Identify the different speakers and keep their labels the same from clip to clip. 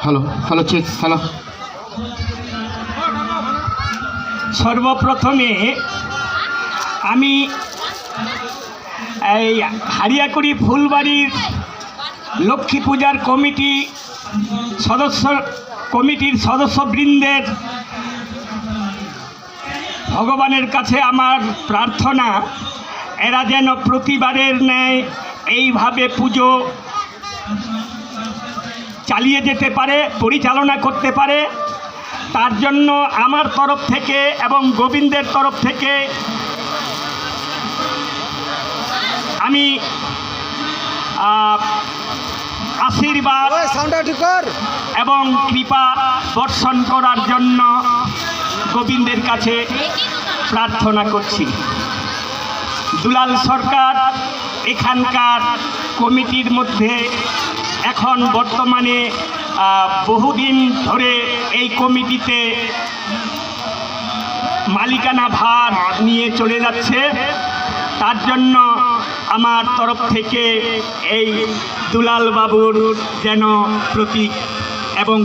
Speaker 1: Hello hello check hello.
Speaker 2: সর্বপ্রথমে আমি এই হারিয়াকুড়ি ফুলবাড়ির লক্ষ্মী পূজার কমিটির সদস্যবৃন্দের ভগবানের কাছে আমার প্রার্থনা, এরা যেন প্রতিবারের ন্যায় এইভাবে পুজো চালিয়ে যেতে পারে, পরিচালনা করতে পারে। তার জন্য আমার তরফ থেকে এবং গোবিন্দের তরফ থেকে আমি আশীর্বাদ এবং কৃপা বর্ষণ করার জন্য গোবিন্দের কাছে প্রার্থনা করছি। দুলাল সরকার এখানকার কমিটির মধ্যে এখন বর্তমানে বহুদিন ধরে এই কমিটিতে মালিকানা ভার নিয়ে চলে যাচ্ছে। তার জন্য আমার তরফ থেকে এই দুলাল বাবুর যেন প্রতি এবং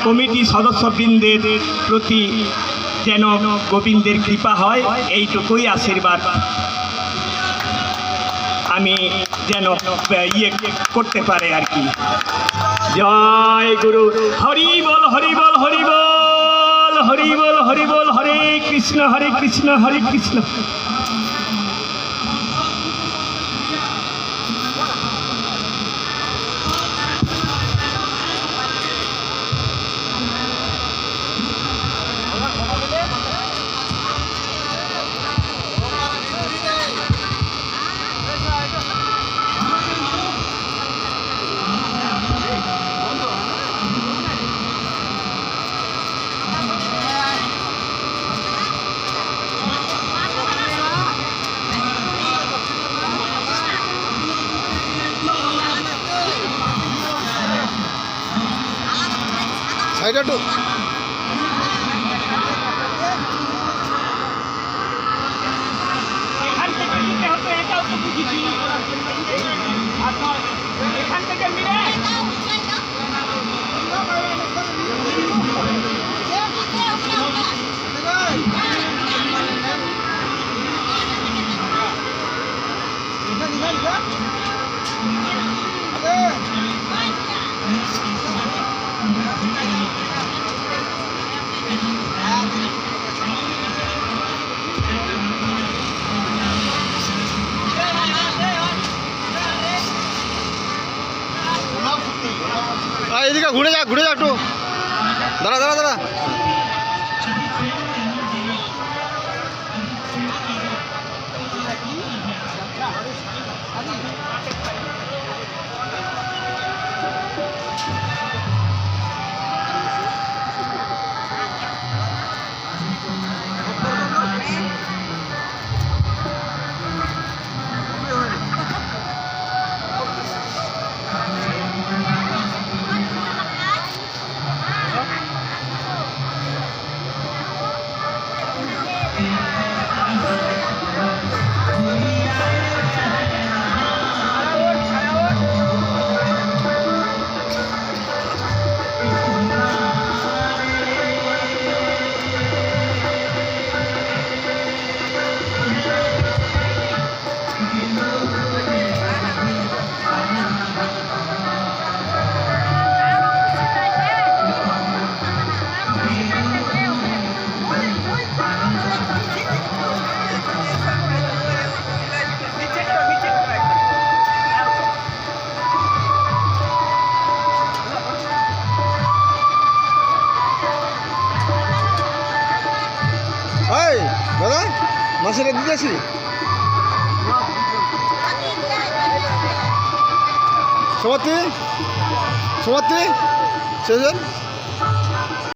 Speaker 2: কমিটি সদস্যবৃন্দের প্রতি যেন গোবিন্দের কৃপা হয়, এইটুকুই আশীর্বাদ আমি যেন করতে পারে আর কি। জয় গুরু। হরি বল হরি বল হরি বল হরি বল হরি বল। হরে কৃষ্ণ হরে কৃষ্ণ।
Speaker 3: সাইডে একটু
Speaker 2: এখান থেকে নিতে হতো, এটাও তো বুঝেছি। এখান থেকে মিলে
Speaker 3: এদিকে ঘুরে যা একটু। দাঁড়া দাদা মাছেরা দিতে আসি। সমাপ্তি সেজন